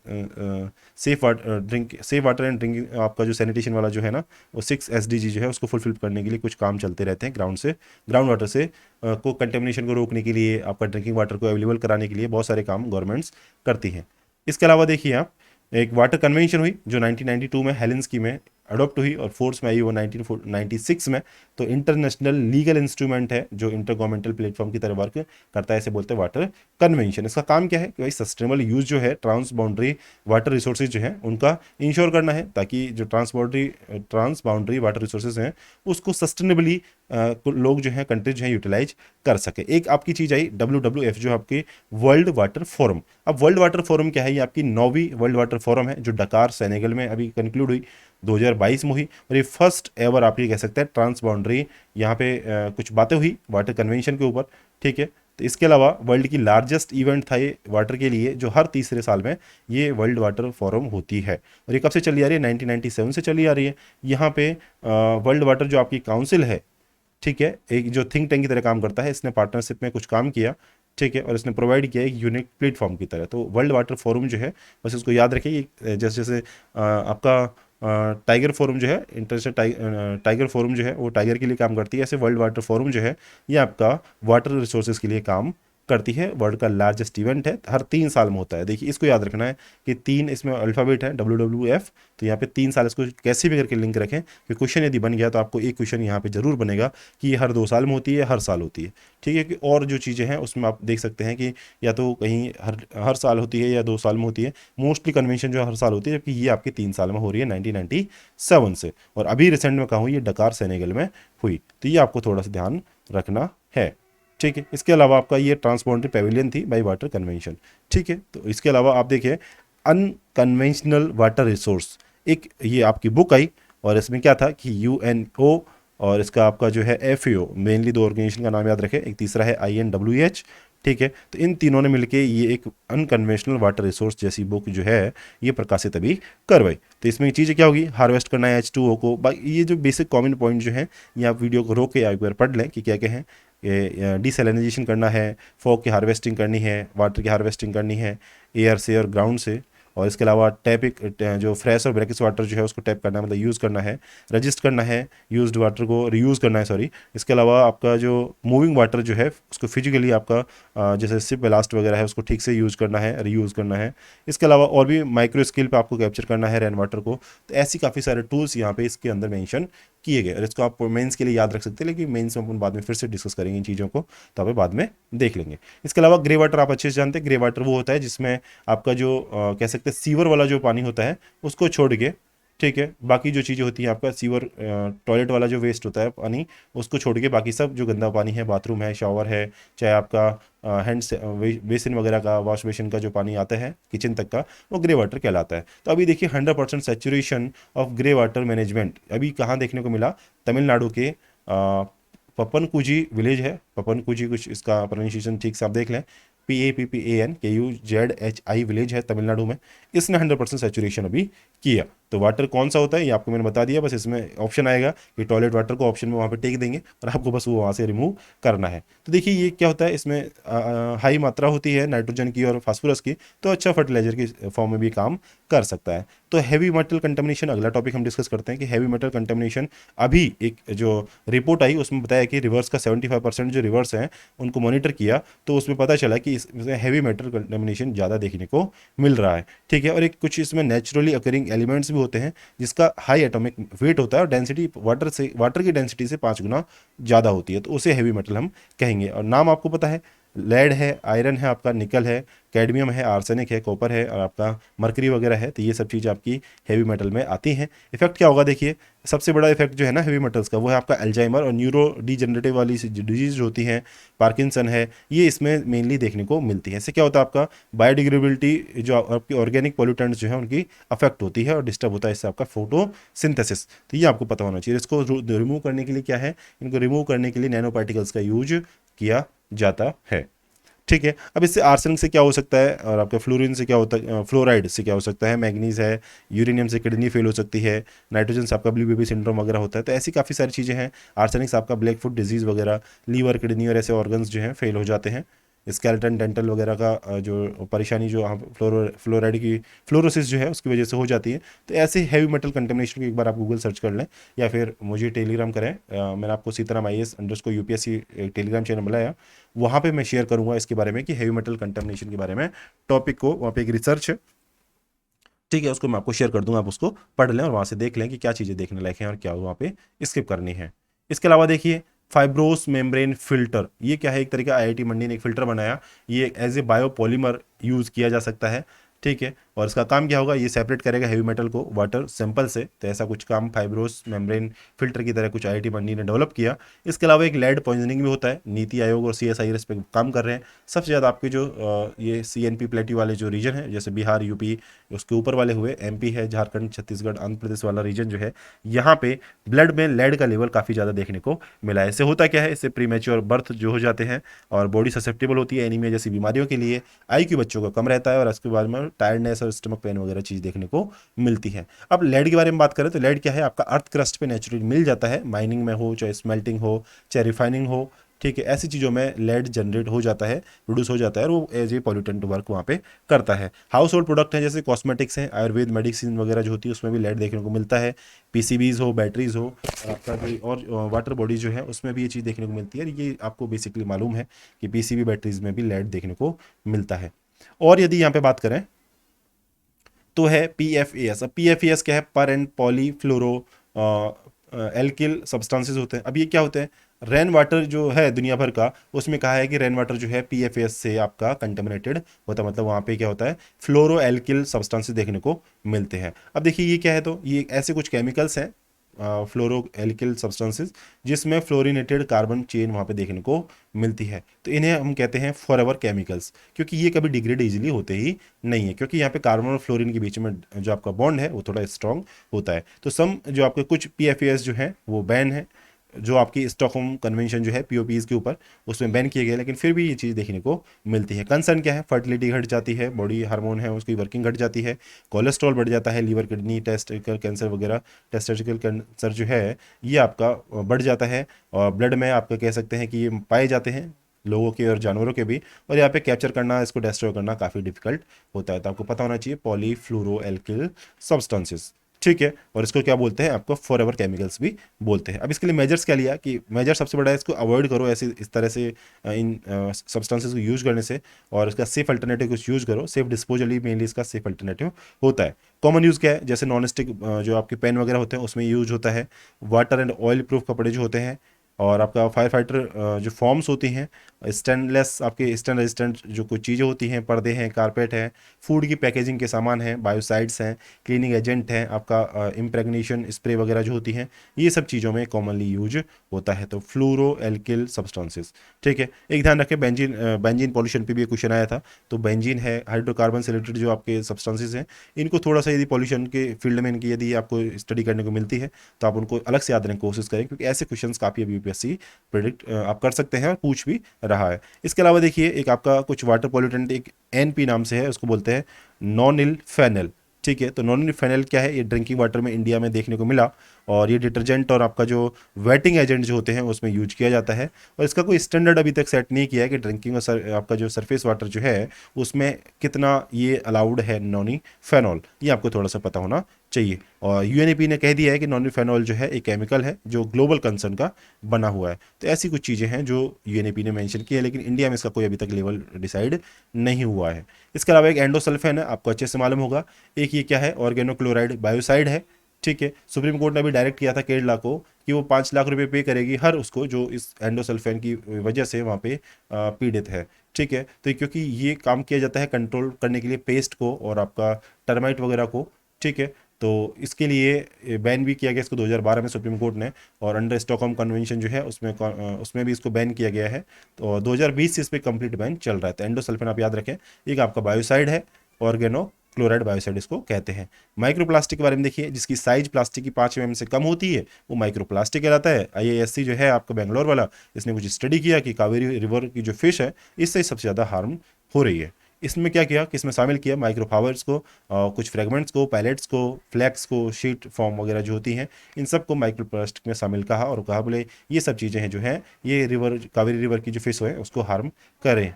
safe water and drinking आपका जो सैनिटेशन वाला जो है ना, वो 6 SDG जो है उसको फुलफिल करने के लिए कुछ काम चलते रहते हैं ग्राउंड वाटर से को कंटेमिनेशन को रोकने के लिए, आपका ड्रिंकिंग वाटर को अवेलेबल कराने के लिए बहुत सारे काम गवर्नमेंट्स करती हैं। इसके अलावा देखिए आप, एक वाटर कन्वेंशन हुई जो 1992 में हेलेंस्की में अडॉप्ट हुई और फोर्स में आई वो 1996 में। तो इंटरनेशनल लीगल इंस्ट्रूमेंट है जो इंटर गवर्नमेंटल प्लेटफॉर्म की तरह वर्क करता है, इसे बोलते हैं वाटर कन्वेंशन। इसका काम क्या है कि भाई सस्टेनेबल यूज जो है ट्रांस बाउंड्री वाटर रिसोर्सेज जो है उनका इंश्योर करना है, ताकि जो ट्रांस बाउंड्री वाटर रिसोर्सेज हैं उसको सस्टेनेबली लोग जो है कंट्रीज जो है यूटिलाइज कर सके। एक आपकी चीज़ आई WWF जो आपकी वर्ल्ड वाटर फोरम। अब वर्ल्ड वाटर फोरम क्या है? ये आपकी 9वीं वर्ल्ड वाटर फोरम है जो डकार सेनेगल में अभी कंक्लूड हुई 2022 में हुई, और ये फर्स्ट एवर आप ये कह सकते हैं ट्रांस बाउंड्री यहाँ पे कुछ बातें हुई वाटर कन्वेंशन के ऊपर, ठीक है। तो इसके अलावा वर्ल्ड की लार्जेस्ट इवेंट था ये वाटर के लिए, जो हर तीसरे साल में ये वर्ल्ड वाटर फोरम होती है, और ये कब से चली आ रही है? 1997 से चली आ रही है। यहाँ पे वर्ल्ड वाटर जो आपकी काउंसिल है, ठीक है, एक जो थिंक टैंक की तरह काम करता है, इसने पार्टनरशिप में कुछ काम किया, ठीक है, और इसने प्रोवाइड किया एक यूनिक प्लेटफॉर्म की तरह। तो वर्ल्ड वाटर फोरम जो है बस इसको याद रखिए, जैसे जैसे आपका टाइगर फोरम जो है, इंटरनेशनल टाइगर फोरम जो है वो टाइगर के लिए काम करती है, ऐसे वर्ल्ड वाटर फोरम जो है ये आपका वाटर रिसोर्सेज के लिए काम करती है। वर्ल्ड का लार्जेस्ट इवेंट है, हर 3 साल में होता है। देखिए इसको याद रखना है कि 3 इसमें अल्फ़ाबेट है WWF, तो यहाँ पे 3 साल, इसको कैसे भी करके लिंक रखें कि क्वेश्चन यदि बन गया तो आपको एक क्वेश्चन यहाँ पे जरूर बनेगा कि ये हर 2 साल में होती है, हर साल होती है। ठीक है, कि और जो चीज़ें हैं उसमें आप देख सकते हैं कि या तो कहीं हर हर साल होती है या 2 साल में होती है। मोस्टली कन्वेंशन जो हर साल होती है, जबकि ये आपकी 3 साल में हो रही है 1997 से। और अभी रिसेंट में कहूँ ये डकार सेनेगल में हुई, तो ये आपको थोड़ा सा ध्यान रखना है। ठीक है, इसके अलावा आपका ये ट्रांसबॉन्डरी पेविलियन थी बाई वाटर कन्वेंशन। ठीक है, तो इसके अलावा आप देखिए अनकन्वेंशनल वाटर रिसोर्स, एक ये आपकी बुक आई और इसमें क्या था कि UNO और इसका आपका जो है FAO, मेनली 2 ऑर्गेनाइजेशन का नाम याद रखें, एक तीसरा है INWH। ठीक है, तो इन तीनों ने मिलके ये एक अनकन्वेंशनल वाटर रिसोर्स जैसी बुक जो है ये प्रकाशित अभी करवाई। तो इसमें चीज़ें क्या होगी, हार्वेस्ट करना है H2O को। ये जो बेसिक कॉमन पॉइंट जो है ये आप वीडियो को रोक के एक बार पढ़ लें कि क्या क्या है। डिसैलिनाइजेशन करना है, फॉग की हार्वेस्टिंग करनी है, वाटर की हार्वेस्टिंग करनी है एयर से और ग्राउंड से, और इसके अलावा टैपिक जो फ्रेश और ब्रैकिश वाटर जो है उसको टैप करना है, मतलब यूज़ करना है, रजिस्ट करना है, यूज्ड वाटर को रीयूज़ करना है, सॉरी। इसके अलावा आपका जो मूविंग वाटर जो है उसको फिजिकली आपका जैसे सिप बेलास्ट वगैरह है उसको ठीक से यूज़ करना है, रीयूज़ करना है। इसके अलावा और भी माइक्रो स्केल पे आपको कैप्चर करना है रेन वाटर को। तो ऐसी काफ़ी सारे टूल्स यहाँ पे इसके अंदर मेंशन किए गए, और इसको आप मेंस के लिए याद रख सकते हैं, लेकिन मेंस में अपन बाद में फिर से डिस्कस करेंगे इन चीज़ों को, तो आप बाद में देख लेंगे। इसके अलावा ग्रे वाटर आप अच्छे से जानते हैं, ग्रे वाटर वो होता है जिसमें आपका जो कह सकते हैं सीवर वाला जो पानी होता है उसको छोड़ के, ठीक है, बाकी जो चीज़ें होती हैं आपका सीवर टॉयलेट वाला जो वेस्ट होता है पानी उसको छोड़ के बाकी सब जो गंदा पानी है, बाथरूम है, शावर है, चाहे आपका हैंड बेसिन वगैरह का, वॉश बेसिन का जो पानी आता है किचन तक का, वो ग्रे वाटर कहलाता है। तो अभी देखिए 100% saturation of grey water management अभी कहाँ देखने को मिला, तमिलनाडु के पपनकुजी विलेज है, पपनकुजी कुछ इसका प्रोनाउंसिएशन ठीक से आप देख लें, PAPPANKUZHI विलेज है तमिलनाडु में। इसने 100% सेचुरेशन अभी किया। तो वाटर कौन सा होता है ये आपको मैंने बता दिया, बस इसमें ऑप्शन आएगा कि टॉयलेट वाटर को ऑप्शन में वहाँ पे टेक देंगे और आपको बस वो वहाँ से रिमूव करना है। तो देखिए ये क्या होता है, इसमें हाई मात्रा होती है नाइट्रोजन की और फास्फोरस की, तो अच्छा फर्टिलाइजर की फॉर्म में भी काम कर सकता है। तो हैवी मेटल कंटेमिनेशन अगला टॉपिक हम डिस्कस करते हैं कि हैवी मेटल कंटेमिनेशन अभी एक जो रिपोर्ट आई उसमें बताया कि रिवर्स का 75% जो रिवर्स हैं उनको मॉनिटर किया, तो उसमें पता चला कि इसमें हैवी मेटल कंटेमिनेशन ज़्यादा देखने को मिल रहा है। ठीक है, और एक कुछ इसमें नेचुरली अकरिंग एलिमेंट्स भी होते हैं जिसका हाई एटॉमिक वेट होता है और डेंसिटी वाटर की डेंसिटी से 5 गुना ज़्यादा होती है, तो उसे हैवी मेटल हम कहेंगे। और नाम आपको पता है, लेड है, आयरन है, आपका निकल है, कैडमियम है, आर्सेनिक है, कॉपर है और आपका मरकरी वगैरह है। तो ये सब चीज़ आपकी हैवी मेटल में आती हैं। इफेक्ट क्या होगा, देखिए सबसे बड़ा इफेक्ट जो है ना हैवी मेटल्स का वो है आपका अल्जाइमर और न्यूरो डिजेनरेटिव वाली डिजीज होती हैं, पार्किंसन है, ये इसमें मेनली देखने को मिलती है। इससे क्या होता है आपका बायोडिग्रेडेबिलिटी जो आपकी ऑर्गेनिक पॉल्यूटेंट्स जो है उनकी अफेक्ट होती है और डिस्टर्ब होता है, इससे आपका फोटोसिंथेसिस। तो ये आपको पता होना चाहिए। इसको रिमूव करने के लिए क्या है, इनको रिमूव करने के लिए नैनो पार्टिकल्स का यूज किया जाता है। ठीक है, अब इससे आर्सेनिक से क्या हो सकता है और आपके फ्लोरीन से क्या होता है, फ्लोराइड से क्या हो सकता है, मैग्नीज है, यूरेनियम से किडनी फेल हो सकती है, नाइट्रोजन से आपका ब्लू बेबी सिंड्रोम वगैरह होता है। तो ऐसी काफ़ी सारी चीज़ें हैं। आर्सेनिक से आपका ब्लैक फुट डिजीज़ वगैरह, लीवर, किडनी और ऐसे ऑर्गन्स जो हैं फेल हो जाते हैं। स्केलेटन डेंटल वगैरह का जो परेशानी जो फ्लोराइड की फ्लोरोसिस जो है उसकी वजह से हो जाती है। तो ऐसे हैवी मेटल कंटेमिनेशन की एक बार आप गूगल सर्च कर लें या फिर मुझे टेलीग्राम करें। मैंने आपको सीताराम IAS_UPSC टेलीग्राम चैनल बनाया, वहाँ पे मैं शेयर करूँगा इसके बारे में कि हैवी मेटल कंटेमिनेशन के बारे में टॉपिक को, वहाँ पे एक रिसर्च है, ठीक है, उसको मैं आपको शेयर कर दूंगा, आप उसको पढ़ लें और वहाँ से देख लें कि क्या चीज़ें देखने लायक हैं और क्या वहाँ पे स्किप करनी है। इसके अलावा देखिए फाइब्रोस मेम्ब्रेन फिल्टर, ये क्या है, एक तरीका IIT मंडी ने एक फिल्टर बनाया, ये एज ए बायोपॉलीमर यूज़ किया जा सकता है। ठीक है, और इसका काम क्या होगा, ये सेपरेट करेगा हैवी मेटल को वाटर सैंपल से। तो ऐसा कुछ काम फाइब्रोस मेम्ब्रेन फिल्टर की तरह कुछ IIT मंडी ने डेवलप किया। इसके अलावा एक लेड पॉइजनिंग भी होता है, नीति आयोग और CSIR पे काम कर रहे हैं। सबसे ज़्यादा आपके जो ये CNP प्लेटी वाले जो रीजन है, जैसे बिहार, UP, उसके ऊपर वाले हुए MP है, झारखंड, छत्तीसगढ़, आंध्र प्रदेश वाला रीजन जो है, यहाँ पे ब्लड में लेड का लेवल काफ़ी ज़्यादा देखने को मिला है। इससे होता क्या है, इससे प्रीमेच्योर बर्थ जो हो जाते हैं और बॉडी ससेप्टेबल होती है एनीमिया जैसी बीमारियों के लिए, IQ बच्चों का कम रहता है और इसके बाद में टायर्डनेस और स्टमक पेन वगैरह चीज़ देखने को मिलती है। अब लेड के बारे में बात करें तो लेड क्या है, आपका अर्थ क्रस्ट पे नेचुरली मिल जाता है, माइनिंग में हो, चाहे स्मेल्टिंग हो, चाहे रिफाइनिंग हो, ठीक है, ऐसी चीज़ों में लेड जनरेट हो जाता है, प्रोड्यूस हो जाता है, और वो एज ए पॉल्यूटेंट वर्क वहाँ पे करता है। हाउस होल्ड प्रोडक्ट हैं जैसे कॉस्मेटिक्स हैं, आयुर्वेद मेडिसिन वगैरह जो होती है उसमें भी लेड देखने को मिलता है। पीसीबीज हो, बैटरीज हो, आपका कोई और वाटर बॉडी जो है उसमें भी ये चीज़ देखने को मिलती है। ये आपको बेसिकली मालूम है कि पीसीबी बैटरीज में भी लेड देखने को मिलता है। और यदि यहाँ पे बात करें तो है PFAS। अब PFAS क्या है? पर एंड पॉलीफ्लोरो एल्किल सब्सटेंसेस होते हैं। अब ये क्या होते हैं? रेन वाटर जो है दुनिया भर का, उसमें कहा है कि रेन वाटर जो है PFAS से आपका कंटेमिनेटेड होता है। मतलब वहाँ पे क्या होता है, फ्लोरो एल्किल सब्सटेंसेस देखने को मिलते हैं। अब देखिए ये क्या है, तो ये ऐसे कुछ केमिकल्स हैं, फ्लोरो एल्किल सब्सटेंसेस, जिसमें फ्लोरिनेटेड कार्बन चेन वहाँ पे देखने को मिलती है। तो इन्हें हम कहते हैं फॉरएवर केमिकल्स, क्योंकि ये कभी डिग्रेड इजीली होते ही नहीं है, क्योंकि यहाँ पे कार्बन और फ्लोरीन के बीच में जो आपका बॉन्ड है वो थोड़ा स्ट्रांग होता है। तो सम जो आपके कुछ PFAS जो हैं वो बैन है, जो आपकी स्टॉकहोम कन्वेंशन जो है POPs के ऊपर, उसमें बैन किए गए, लेकिन फिर भी ये चीज़ देखने को मिलती है। कंसर्न क्या है? फर्टिलिटी घट जाती है, बॉडी हार्मोन है उसकी वर्किंग घट जाती है, कोलेस्ट्रॉल बढ़ जाता है, लीवर किडनी टेस्टिकल कैंसर वगैरह, टेस्टिकल कैंसर जो है ये आपका बढ़ जाता है। और ब्लड में आपका कह सकते हैं कि ये पाए जाते हैं, लोगों के और जानवरों के भी। और यहाँ पे कैप्चर करना, इसको डिस्ट्रॉय करना काफ़ी डिफिकल्ट होता है। तो आपको पता होना चाहिए पॉलीफ्लोरो एल्किल सब्सटेंसेस, ठीक है। और इसको क्या बोलते हैं? आपको फॉरएवर केमिकल्स भी बोलते हैं। अब इसके लिए मेजर्स क्या लिया कि मेजर सबसे बड़ा है, इसको अवॉइड करो ऐसे इस तरह से इन सब्सटेंसेस को यूज करने से, और इसका सेफ अल्टरनेटिव कुछ यूज करो। सेफ डिस्पोजल ही मेनली इसका सेफ अल्टरनेटिव होता है। कॉमन यूज़ क्या है? जैसे नॉन स्टिक जो आपके पेन वगैरह होते हैं उसमें यूज होता है। वाटर एंड ऑयल प्रूफ कपड़े जो होते हैं, और आपका फायर फाइटर जो फॉर्म्स होती हैं, स्टेनलेस आपके स्टेन रेजिस्टेंट जो कुछ चीज़ें होती हैं, पर्दे हैं, कारपेट हैं, फूड की पैकेजिंग के सामान हैं, बायोसाइड्स हैं, क्लीनिंग एजेंट हैं, आपका इम्प्रेगनेशन स्प्रे वगैरह जो होती हैं, ये सब चीज़ों में कॉमनली यूज होता है। तो फ्लोरो एल्किल सब्सटेंसेस, ठीक है। एक ध्यान रखें, बेंजीन बेंजीन पॉल्यूशन पे भी एक क्वेश्चन आया था। तो बेंजीन है, हाइड्रोकार्बन से रिलेटेड जो आपके सब्सटेंसेस हैं, इनको थोड़ा सा यदि पॉल्यूशन के फील्ड में इनकी यदि आपको स्टडी करने को मिलती है तो आप उनको अलग से याद रखने की कोशिश करें, क्योंकि ऐसे क्वेश्चंस काफ़ी अभी UPSC प्रिडिक्ट आप कर सकते हैं और पूछ भी रहा है। इसके अलावा देखिए एक आपका कुछ वाटर पॉल्यूटेंट एक NP नाम से है, उसको बोलते हैं नॉनिल फेनल, ठीक है। तो नॉनिल फेनल क्या है? ये ड्रिंकिंग वाटर में इंडिया में देखने को मिला, और ये डिटर्जेंट और आपका जो वेटिंग एजेंट जो होते हैं उसमें यूज किया जाता है। और इसका कोई स्टैंडर्ड अभी तक सेट नहीं किया है कि ड्रिंकिंग और आपका जो सरफेस वाटर जो है उसमें कितना ये अलाउड है नॉनी फेनॉल, ये आपको थोड़ा सा पता होना चाहिए। और UNEP ने कह दिया है कि नॉनी फेनॉल जो है एक केमिकल है जो ग्लोबल कंसर्न का बना हुआ है। तो ऐसी कुछ चीज़ें हैं जो UNEP ने मेंशन की है, लेकिन इंडिया में इसका कोई अभी तक लेवल डिसाइड नहीं हुआ है। इसके अलावा एक एंडोसल्फेन है, आपको अच्छे से मालूम होगा। एक ये क्या है? ऑर्गेनोक्लोराइड बायोसाइड है, ठीक है। सुप्रीम कोर्ट ने अभी डायरेक्ट किया था केरला को कि वो 5 लाख रुपए पे करेगी हर उसको जो इस एंडोसल्फेन की वजह से वहाँ पे पीड़ित है, ठीक है। तो क्योंकि ये काम किया जाता है कंट्रोल करने के लिए पेस्ट को और आपका टर्माइट वगैरह को, ठीक है। तो इसके लिए बैन भी किया गया इसको 2012 में सुप्रीम कोर्ट ने, और अंडर स्टॉकहोम कन्वेंशन जो है उसमें भी इसको बैन किया गया है। तो 2020 से इस पर कंप्लीट बैन चल रहा है। तो एंडोसल्फेन आप याद रखें, एक आपका बायोसाइड है, ऑर्गेनो क्लोराइड बायोसाइड इसको कहते हैं। माइक्रो प्लास्टिक के बारे में देखिए, जिसकी साइज प्लास्टिक की 5 mm से कम होती है वो माइक्रो प्लास्टिक कहलाता है। IISc जो है आपका बेंगलोर वाला, इसने कुछ स्टडी किया कि कावेरी रिवर की जो फिश है इससे सबसे ज़्यादा हार्म हो रही है। इसमें क्या किया कि इसमें शामिल किया माइक्रो फाइबर्स को, कुछ फ्रेगमेंट्स को, पैलेट्स को, फ्लैक्स को, शीट फॉर्म वगैरह जो होती हैं, इन सब को माइक्रो प्लास्टिक में शामिल कहा, और कहा बोले ये सब चीज़ें हैं जो हैं ये रिवर कावेरी रिवर की जो फिश है उसको हार्म करें।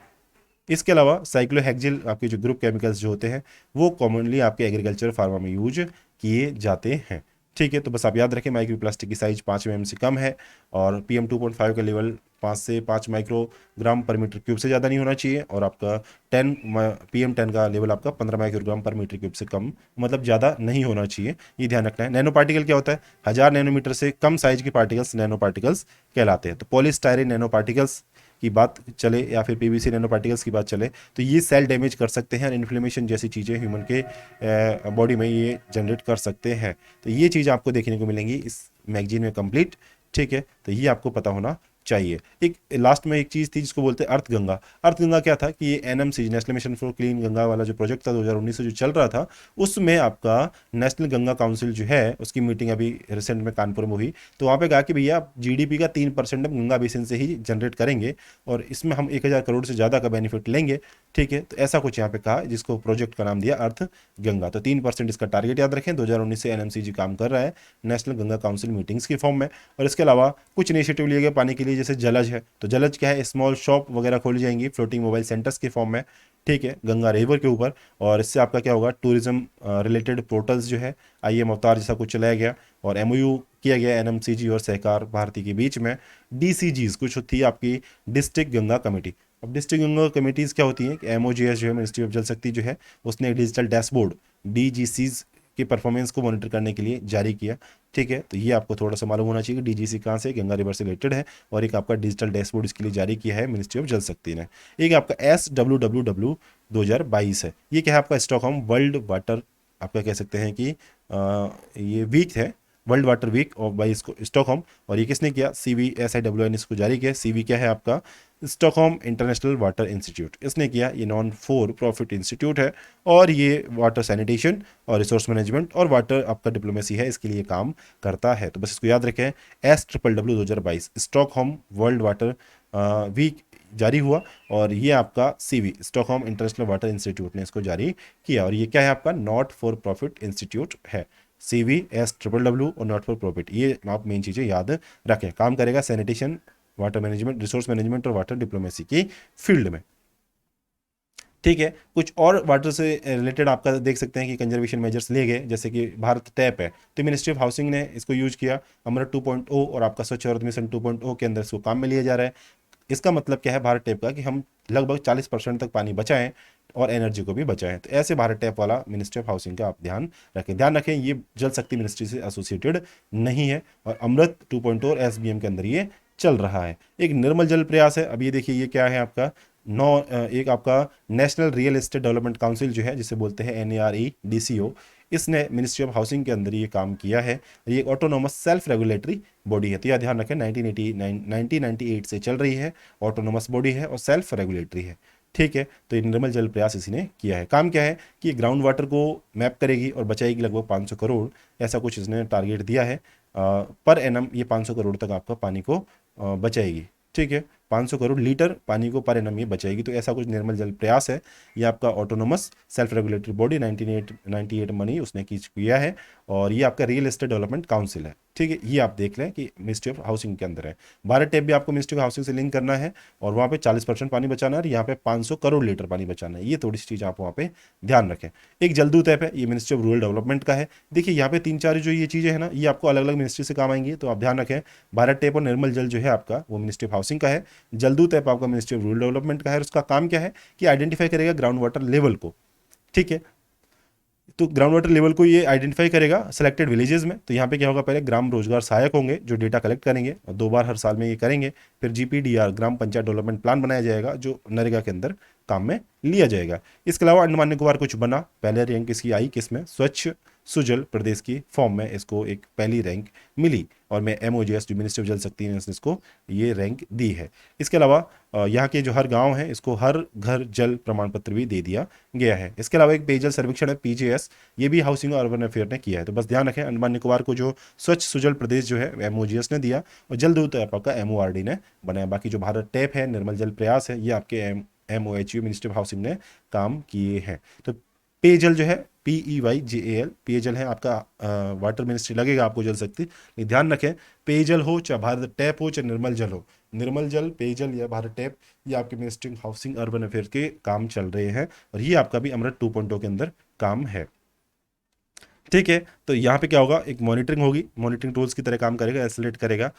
इसके अलावा साइक्लोहेक्सिल आपके जो ग्रुप केमिकल्स जो होते हैं वो कॉमनली आपके एग्रीकल्चर फार्मा में यूज किए जाते हैं, ठीक है। तो बस आप याद रखें माइक्रो प्लास्टिक की साइज 5 mm से कम है, और PM 2.5 का लेवल 5 से 5 माइक्रोग्राम पर मीटर क्यूब से ज़्यादा नहीं होना चाहिए, और आपका 10 PM 10 का लेवल आपका 15 माइक्रोग्राम पर मीटर क्यूब से कम, मतलब ज़्यादा नहीं होना चाहिए, ये ध्यान रखना है। नैनो पार्टिकल क्या होता है? 1000 नैनोमीटर से कम साइज के पार्टिकल्स नैनो पार्टिकल्स कहलाते हैं। तो पॉलीस्टायरीन नैनो पार्टिकल्स की बात चले या फिर PVC नैनो पार्टिकल्स की बात चले तो ये सेल डैमेज कर सकते हैं, और इन्फ्लेमेशन जैसी चीज़ें ह्यूमन के बॉडी में ये जनरेट कर सकते हैं। तो ये चीज़ आपको देखने को मिलेंगी इस मैगजीन में कंप्लीट, ठीक है। तो ये आपको पता होना चाहिए। एक लास्ट में एक चीज़ थी जिसको बोलते हैं अर्थ गंगा। अर्थ गंगा क्या था कि ये NMC national mission for clean Ganga वाला जो प्रोजेक्ट था 2019 से जो चल रहा था, उसमें आपका नेशनल गंगा काउंसिल जो है उसकी मीटिंग अभी रिसेंट में कानपुर में हुई। तो वहाँ पे कहा कि भैया GDP का 3% हम गंगा बेसिन से ही जनरेट करेंगे, और इसमें हम 1000 करोड़ से ज़्यादा का बेनिफिट लेंगे, ठीक है। तो ऐसा कुछ यहाँ पे कहा, जिसको प्रोजेक्ट का नाम दिया अर्थ गंगा। तो 3% इसका टारगेट याद रखें। 2019 से NMCG काम कर रहा है नेशनल गंगा काउंसिल मीटिंग्स की फॉर्म में। और इसके अलावा कुछ इनिशिएटिव लिए गए पानी के लिए, लिए जैसे जलज है, तो जलज क्या है, स्मॉल शॉप वगैरह खोली जाएंगी फ्लोटिंग मोबाइल सेंटर्स के फॉर्म में, ठीक है, गंगा रिवर के ऊपर। और इससे आपका क्या होगा, टूरिज्म रिलेटेड पोर्टल्स जो है IM अवतार जैसा कुछ चलाया गया, और MOU किया गया NMCG और सहकार भारती के बीच में। DCGs कुछ थी आपकी डिस्ट्रिक्ट गंगा कमेटी। अब डिस्ट्रिक्ट गंगा कमेटीज़ क्या होती हैं कि MOGS जो है, मिनिस्ट्री ऑफ जल शक्ति जो है, उसने एक डिजिटल डैशबोर्ड DGCs की परफॉर्मेंस को मॉनिटर करने के लिए जारी किया, ठीक है। तो ये आपको थोड़ा सा मालूम होना चाहिए कि DGC कहाँ से, गंगा रिवर से रिलेटेड है, और एक आपका डिजिटल डैशबोर्ड इसके लिए जारी किया है मिनिस्ट्री ऑफ जल शक्ति ने। एक आपका SWWW 2022 है, ये क्या है आपका, स्टॉकहोम वर्ल्ड वाटर, आपका कह सकते हैं कि ये वीक है, वर्ल्ड वाटर वीक और बाई इसको स्टॉकहोम। और ये किसने किया, CVSIWN इसको जारी किया। CV क्या है आपका, स्टॉकहोम इंटरनेशनल वाटर इंस्टीट्यूट, इसने किया। ये नॉन फॉर प्रॉफिट इंस्टीट्यूट है, और ये वाटर सैनिटेशन और रिसोर्स मैनेजमेंट और वाटर आपका डिप्लोमेसी है, इसके लिए काम करता है। तो बस इसको याद रखें, SWW 2022 Stockholm world water week जारी हुआ, और ये आपका CV Stockholm international water institute ने इसको जारी किया। और ये क्या है आपका, नॉट फॉर प्रॉफिट इंस्टीट्यूट है। CVSWW और नॉट फॉर प्रॉफिट, ये आप मेन चीज़ें याद रखें। काम करेगा sanitation, water management, resource management और वाटर डिप्लोमेसी की फील्ड में, ठीक है। कुछ और वाटर से रिलेटेड आपका देख सकते हैं कि कंजर्वेशन मेजर्स लिए गए, जैसे कि भारत टैप है, तो मिनिस्ट्री ऑफ हाउसिंग ने इसको यूज किया। अमृत 2.0 और आपका स्वच्छ भारत मिशन 2.0 के अंदर इसको काम में लिया जा रहा है। इसका मतलब क्या है भारत टैप का, कि हम लगभग 40% तक पानी बचाएं और एनर्जी को भी बचाएं। तो ऐसे भारत टैप वाला मिनिस्ट्री ऑफ हाउसिंग का आप ध्यान रखें, ये जल शक्ति मिनिस्ट्री से एसोसिएटेड नहीं है, और अमृत 2.0 और SBM के अंदर ये चल रहा है। एक निर्मल जल प्रयास है। अब ये देखिए, ये क्या है आपका, एक आपका national real estate development council जो है, जिसे बोलते हैं NAREDCO, इसने मिनिस्ट्री ऑफ हाउसिंग के अंदर ये काम किया है। ये एक ऑटोनोमस सेल्फ रेगुलेटरी बॉडी है, तो यह ध्यान रखें, 1998 से चल रही है, ऑटोनोमस बॉडी है और सेल्फ रेगुलेटरी है, ठीक है। तो ये निर्मल जल प्रयास इसी ने किया है। काम क्या है कि ग्राउंड वाटर को मैप करेगी और बचाएगी लगभग 500 करोड़, ऐसा कुछ इसने टारगेट दिया है। पर एनम ये 500 करोड़ तक आपका पानी को बचाएगी, ठीक है। 500 करोड़ लीटर पानी को पर एनम ये बचाएगी। तो ऐसा कुछ निर्मल जल प्रयास है। ये आपका autonomous self regulatory body 1998 money उसने किया है, और ये आपका रियल एस्टेट डेवलपमेंट काउंसिल है, ठीक है। ये आप देख लें कि मिनिस्ट्री ऑफ हाउसिंग के अंदर है। भारत टैप भी आपको मिनिस्ट्री ऑफ हाउसिंग से लिंक करना है, और वहाँ पे 40% पानी बचाना है, और यहाँ पे 500 करोड़ लीटर पानी बचाना है। ये थोड़ी सी चीज़ आप वहाँ पे ध्यान रखें। एक जलदूत ऐप है, ये मिनिस्ट्री ऑफ रूरल डेवलपमेंट का है। देखिए यहाँ पे 3-4 जो ये चीज़ें हैं ना, ये आपको अलग अलग मिनिस्ट्री से काम आएंगी, तो आप ध्यान रखें। भारत टैप और निर्मल जल जो है आपका, वो मिनिस्ट्री ऑफ हाउसिंग का है। जलदूत ऐप आपका मिनिस्ट्री ऑफ रूरल डेवलपमेंट का है। उसका काम क्या है कि आइडेंटिफाई करेगा ग्राउंड वाटर लेवल को, ठीक है। तो ग्राउंड वाटर लेवल को ये आइडेंटिफाई करेगा सेलेक्टेड विलेजेस में। तो यहाँ पे क्या होगा, पहले ग्राम रोजगार सहायक होंगे जो डेटा कलेक्ट करेंगे, और 2 बार हर साल में ये करेंगे। फिर GPDR ग्राम पंचायत डेवलपमेंट प्लान बनाया जाएगा, जो नरेगा के अंदर काम में लिया जाएगा। इसके अलावा अंडमान निकोबार कुछ बना, पहले रैंक इसकी आई किसमें, स्वच्छ सुजल प्रदेश की फॉर्म में इसको एक पहली रैंक मिली, और मैं MOGS जो मिनिस्ट्री ऑफ जल शक्ति ने इसको ये रैंक दी है। इसके अलावा यहाँ के जो हर गांव हैं इसको हर घर जल प्रमाण पत्र भी दे दिया गया है। इसके अलावा एक पेयजल सर्वेक्षण है PJS, ये भी हाउसिंग और अर्बन अफेयर ने किया है। तो बस ध्यान रखें, अंडमान निकोबार को जो स्वच्छ सुजल प्रदेश जो है MOGS ने दिया, और जलदूत ऐप आपका MORD ने बनाया। बाकी जो भारत टैप है, निर्मल जल प्रयास है, ये आपके MOHU मिनिस्ट्री ऑफ हाउसिंग ने काम किए हैं। तो पेयजल जो है PEYJAL पेयजल है आपका, वाटर मिनिस्ट्री लगेगा आपको जल शक्ति, लेकिन ध्यान रखें, पेयजल हो चाहे भारत टैप हो चाहे निर्मल जल हो, निर्मल जल, पेयजल या भारत टैप, ये आपके ministry of housing urban affair के काम चल रहे हैं, और ये आपका भी अमृत 2.0 के अंदर काम है, ठीक है। तो यहाँ पे क्या होगा, एक मॉनिटरिंग होगी, मॉनिटरिंग टूल्स की तरह काम करेगा, एसलेट करेगा,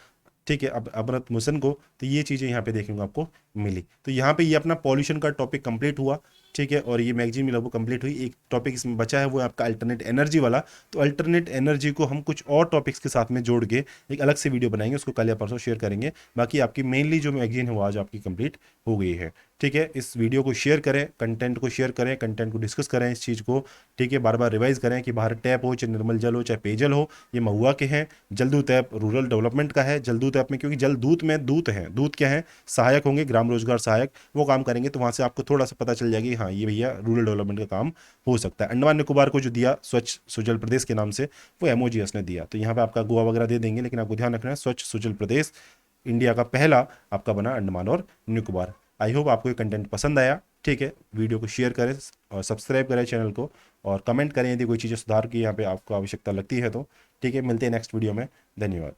ठीक है। अब अमृत मिशन को, तो ये चीज़ें यहाँ पे देखने को आपको मिली। तो यहाँ पे ये अपना पॉल्यूशन का टॉपिक कंप्लीट हुआ, ठीक है, और ये मैगजीन भी लगभग कंप्लीट हुई। एक टॉपिक इसमें बचा है, वो है आपका अल्टरनेट एनर्जी वाला। तो अल्टरनेट एनर्जी को हम कुछ और टॉपिक्स के साथ में जोड़ के एक अलग से वीडियो बनाएंगे, उसको कल या परसों शेयर करेंगे। बाकी आपकी मेनली जो मैगजीन है वो आज आपकी कंप्लीट हो गई है, ठीक है। इस वीडियो को शेयर करें, कंटेंट को शेयर करें, कंटेंट को डिस्कस करें इस चीज़ को, ठीक है। बार बार रिवाइज करें कि भारत टैप हो चाहे निर्मल जल हो चाहे पेयजल हो, ये महुआ के हैं। जलदूत ऐप रूरल डेवलपमेंट का है। जलदूत ऐप में क्योंकि जलदूत में दूत हैं, दूत क्या है, सहायक होंगे, ग्राम रोजगार सहायक, वो काम करेंगे। तो वहाँ से आपको थोड़ा सा पता चल जाएगा कि हाँ ये भैया रूरल डेवलपमेंट का काम हो सकता है। अंडमान निकोबार को जो दिया स्वच्छ सुजल प्रदेश के नाम से, वो MOGS ने दिया। तो यहाँ पे आपका गोवा वगैरह दे देंगे, लेकिन आपको ध्यान रखना है स्वच्छ सुजल प्रदेश इंडिया का पहला आपका बना अंडमान और निकोबार। आई होप आपको ये कंटेंट पसंद आया, ठीक है। वीडियो को शेयर करें और सब्सक्राइब करें चैनल को, और कमेंट करें यदि कोई चीज़ें सुधार की यहाँ पे आपको आवश्यकता लगती है तो, ठीक है। मिलते हैं नेक्स्ट वीडियो में, धन्यवाद।